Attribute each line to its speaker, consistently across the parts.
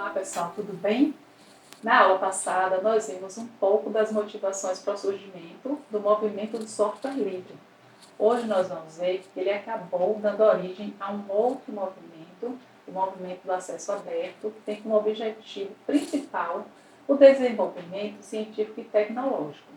Speaker 1: Olá pessoal, tudo bem? Na aula passada nós vimos um pouco das motivações para o surgimento do movimento do software livre. Hoje nós vamos ver que ele acabou dando origem a um outro movimento, o movimento do acesso aberto, que tem como objetivo principal o desenvolvimento científico e tecnológico.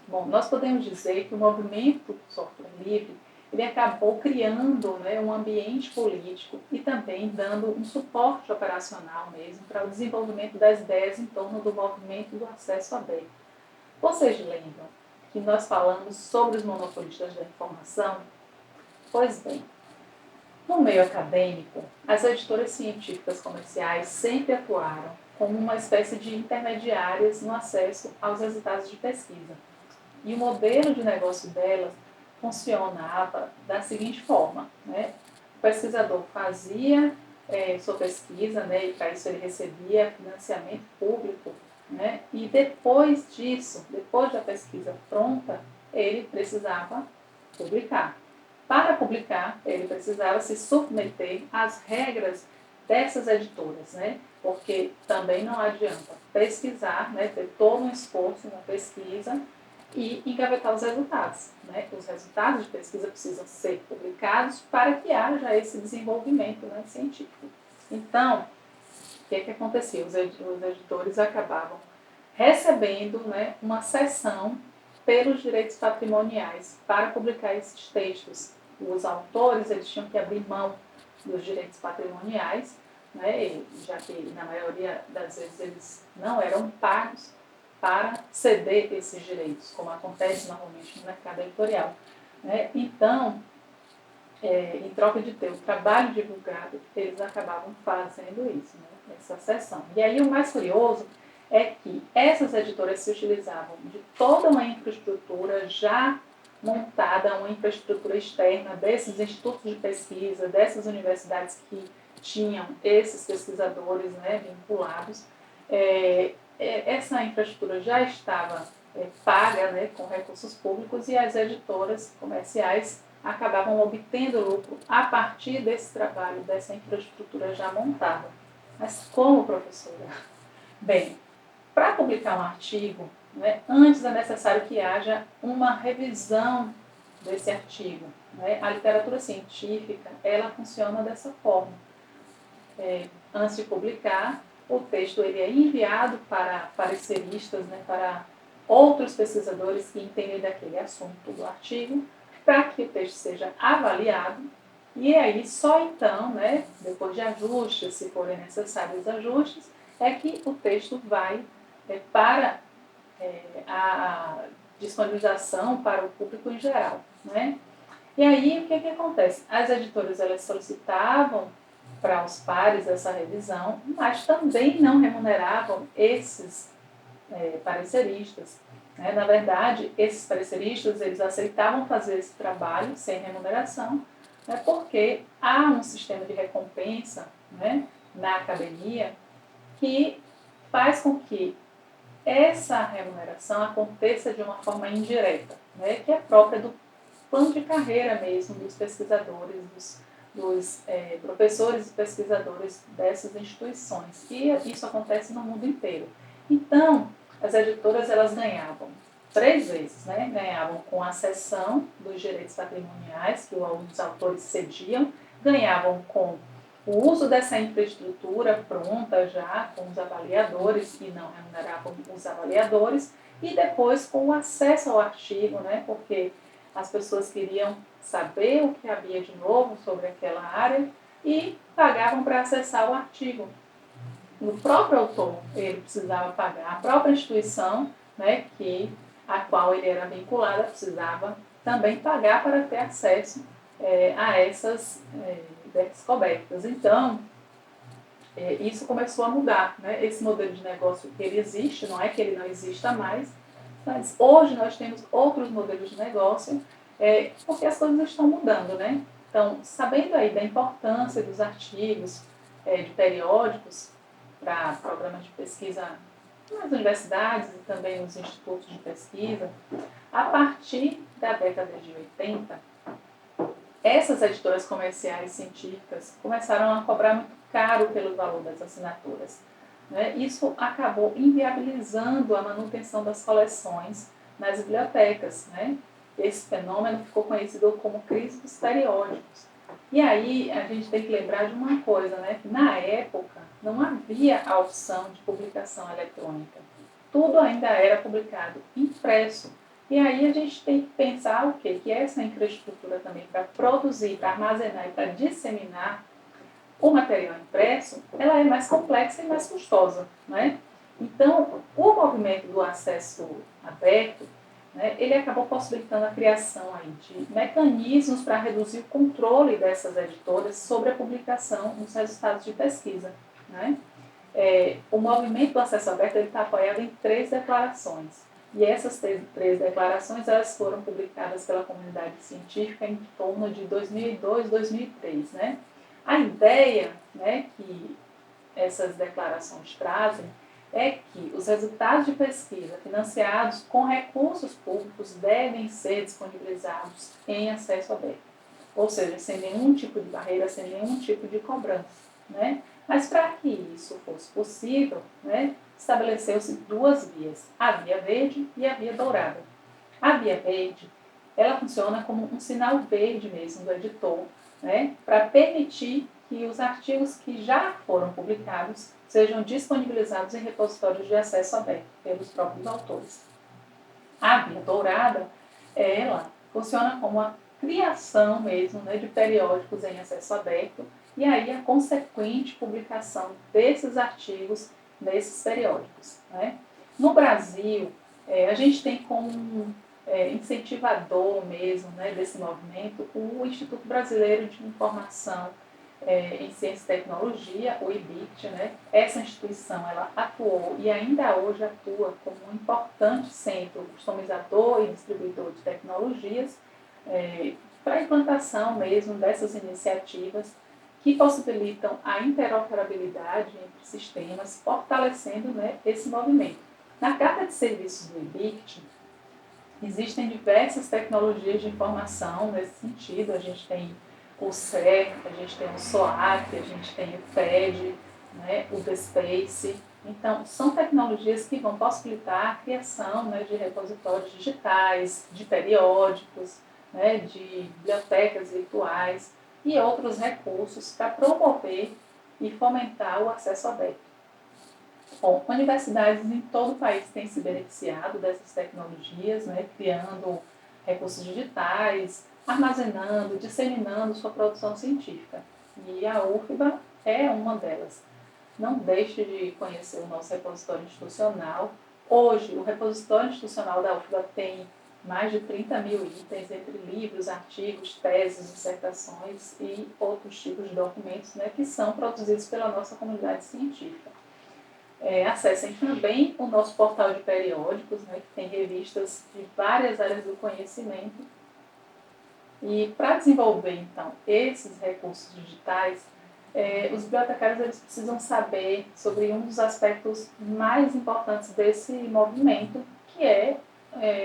Speaker 1: Bom, nós podemos dizer que o movimento do software livre ele acabou criando um ambiente político e também dando um suporte operacional mesmo para o desenvolvimento das ideias em torno do movimento do acesso aberto. Vocês lembram que nós falamos sobre os monopolistas da informação? Pois bem, no meio acadêmico, as editoras científicas comerciais sempre atuaram como uma espécie de intermediárias no acesso aos resultados de pesquisa. E o modelo de negócio delas funcionava da seguinte forma, O pesquisador fazia sua pesquisa, e para isso ele recebia financiamento público, e depois disso, depois da pesquisa pronta, ele precisava publicar. Para publicar, ele precisava se submeter às regras dessas editoras, porque também não adianta pesquisar, ter todo um esforço na pesquisa, e engavetar os resultados. Os resultados de pesquisa precisam ser publicados para que haja esse desenvolvimento científico. Então, o que acontecia? Os editores acabavam recebendo uma cessão pelos direitos patrimoniais para publicar esses textos. Os autores eles tinham que abrir mão dos direitos patrimoniais, já que na maioria das vezes eles não eram pagos para ceder esses direitos, como acontece normalmente no mercado editorial. Então, em troca de ter o trabalho divulgado, eles acabavam fazendo isso, essa cessão. E aí o mais curioso é que essas editoras se utilizavam de toda uma infraestrutura já montada, uma infraestrutura externa desses institutos de pesquisa, dessas universidades que tinham esses pesquisadores vinculados. Essa infraestrutura já estava paga com recursos públicos e as editoras comerciais acabavam obtendo lucro a partir desse trabalho, dessa infraestrutura já montada. Mas como, professora? Bem, para publicar um artigo, antes é necessário que haja uma revisão desse artigo. A literatura científica, ela funciona dessa forma. Antes de publicar, o texto ele é enviado para pareceristas, para outros pesquisadores que entendem daquele assunto do artigo, para que o texto seja avaliado, e aí só então, depois de ajustes, se forem necessários ajustes, é que o texto vai para a disponibilização para o público em geral. E aí o que acontece? As editoras elas solicitavam para os pares essa revisão, mas também não remuneravam esses pareceristas. Na verdade, esses pareceristas eles aceitavam fazer esse trabalho sem remuneração, porque há um sistema de recompensa na academia que faz com que essa remuneração aconteça de uma forma indireta, que é própria do plano de carreira mesmo dos pesquisadores, dos professores e pesquisadores dessas instituições. E isso acontece no mundo inteiro. Então, as editoras elas ganhavam 3 vezes. Ganhavam com a cessão dos direitos patrimoniais que os autores cediam, ganhavam com o uso dessa infraestrutura pronta já, com os avaliadores, que não remuneravam os avaliadores, e depois com o acesso ao artigo, porque as pessoas queriam saber o que havia de novo sobre aquela área e pagavam para acessar o artigo. O próprio autor ele precisava pagar, a própria instituição a qual ele era vinculado precisava também pagar para ter acesso a essas descobertas. Então, isso começou a mudar. Esse modelo de negócio ele existe, não é que ele não exista mais, mas hoje nós temos outros modelos de negócio, porque as coisas estão mudando. Então, sabendo aí da importância dos artigos, de periódicos, para programas de pesquisa nas universidades e também nos institutos de pesquisa, a partir da década de 80, essas editoras comerciais científicas começaram a cobrar muito caro pelo valor das assinaturas. Né? Isso acabou inviabilizando a manutenção das coleções nas bibliotecas. Né? Esse fenômeno ficou conhecido como crise dos periódicos. E aí a gente tem que lembrar de uma coisa, né? Que na época não havia a opção de publicação eletrônica. Tudo ainda era publicado impresso. E aí a gente tem que pensar o quê? Que essa infraestrutura também para produzir, para armazenar e para disseminar o material impresso, ela é mais complexa e mais custosa. Né? Então, o movimento do acesso aberto, né, ele acabou possibilitando a criação aí de mecanismos para reduzir o controle dessas editoras sobre a publicação dos resultados de pesquisa. Né? O movimento do acesso aberto está apoiado em 3 declarações. E essas 3 declarações elas foram publicadas pela comunidade científica em torno de 2002, 2003. Né? A ideia, né, que essas declarações trazem é que os resultados de pesquisa financiados com recursos públicos devem ser disponibilizados em acesso aberto, ou seja, sem nenhum tipo de barreira, sem nenhum tipo de cobrança. Né? Mas para que isso fosse possível, né, estabeleceu-se 2 vias, a via verde e a via dourada. A via verde, ela funciona como um sinal verde mesmo do editor, né, para permitir que os artigos que já foram publicados sejam disponibilizados em repositórios de acesso aberto pelos próprios autores. A via dourada, ela funciona como a criação mesmo, né, de periódicos em acesso aberto e aí a consequente publicação desses artigos nesses periódicos. Né? No Brasil, a gente tem como incentivador mesmo, né, desse movimento o Instituto Brasileiro de Informação em Ciência e Tecnologia, o IBIT. Né? Essa instituição ela atuou e ainda hoje atua como um importante centro customizador e distribuidor de tecnologias para a implantação mesmo dessas iniciativas que possibilitam a interoperabilidade entre sistemas, fortalecendo, né, esse movimento. Na carta de serviços do IBICT, existem diversas tecnologias de informação nesse sentido. A gente tem o CER, a gente tem o SOAC, a gente tem o FED, né, o DSpace. Então, são tecnologias que vão possibilitar a criação, né, de repositórios digitais, de periódicos, né, de bibliotecas virtuais e outros recursos para promover e fomentar o acesso aberto. Bom, universidades em todo o país têm se beneficiado dessas tecnologias, né, criando recursos digitais, armazenando, disseminando sua produção científica. E a UFBA é uma delas. Não deixe de conhecer o nosso repositório institucional. Hoje, o repositório institucional da UFBA tem mais de 30 mil itens, entre livros, artigos, teses, dissertações e outros tipos de documentos, né, que são produzidos pela nossa comunidade científica. Acessem também o nosso portal de periódicos, né, que tem revistas de várias áreas do conhecimento. E para desenvolver, então, esses recursos digitais, os bibliotecários eles precisam saber sobre um dos aspectos mais importantes desse movimento, que é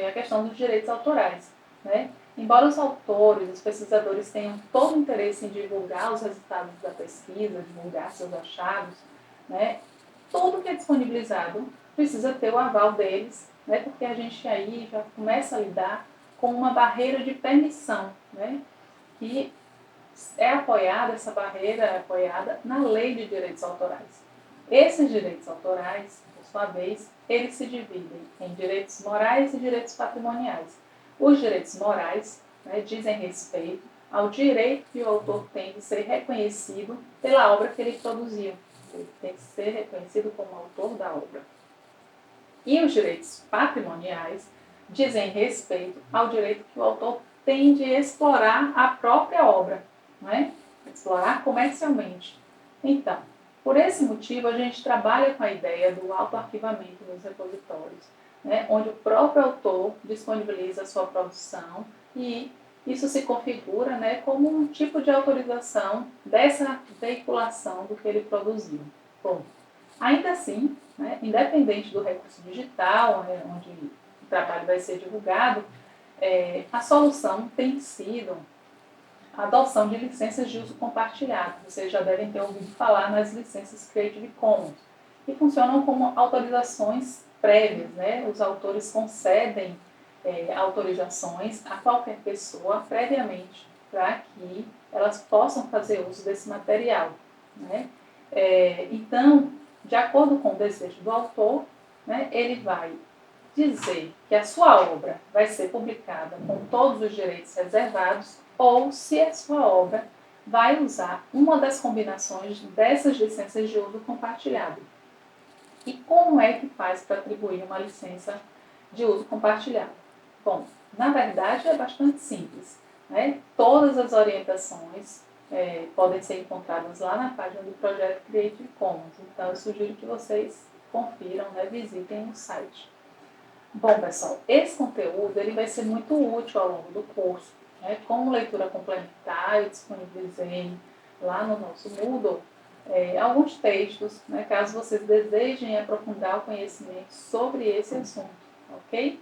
Speaker 1: a questão dos direitos autorais. Né? Embora os autores, os pesquisadores tenham todo o interesse em divulgar os resultados da pesquisa, divulgar seus achados, né? Tudo que é disponibilizado precisa ter o aval deles, né? Porque a gente aí já começa a lidar com uma barreira de permissão, né? Que essa barreira é apoiada na Lei de Direitos Autorais. Esses direitos autorais, por sua vez, eles se dividem em direitos morais e direitos patrimoniais. Os direitos morais, né, dizem respeito ao direito que o autor tem de ser reconhecido pela obra que ele produziu. Ele tem que ser reconhecido como autor da obra. E os direitos patrimoniais dizem respeito ao direito que o autor tem de explorar a própria obra, não é? Explorar comercialmente. Então, por esse motivo, a gente trabalha com a ideia do autoarquivamento nos repositórios, né, onde o próprio autor disponibiliza a sua produção e isso se configura, né, como um tipo de autorização dessa veiculação do que ele produziu. Bom, ainda assim, né, independente do recurso digital, né, onde o trabalho vai ser divulgado, a solução tem sido a adoção de licenças de uso compartilhado. Vocês já devem ter ouvido falar nas licenças Creative Commons, que funcionam como autorizações prévias, né? Os autores concedem autorizações a qualquer pessoa previamente para que elas possam fazer uso desse material, né? Então, de acordo com o desejo do autor, né, ele vai dizer que a sua obra vai ser publicada com todos os direitos reservados ou se a sua obra vai usar uma das combinações dessas licenças de uso compartilhado. E como é que faz para atribuir uma licença de uso compartilhado? Bom, na verdade é bastante simples, né? Todas as orientações podem ser encontradas lá na página do projeto Creative Commons. Então eu sugiro que vocês confiram, né? Visitem o site. Bom, pessoal, esse conteúdo ele vai ser muito útil ao longo do curso. Né? Como leitura complementar, eu disponibilizei lá no nosso Moodle alguns textos, né, caso vocês desejem aprofundar o conhecimento sobre esse assunto, ok?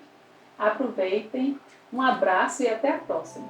Speaker 1: Aproveitem, um abraço e até a próxima!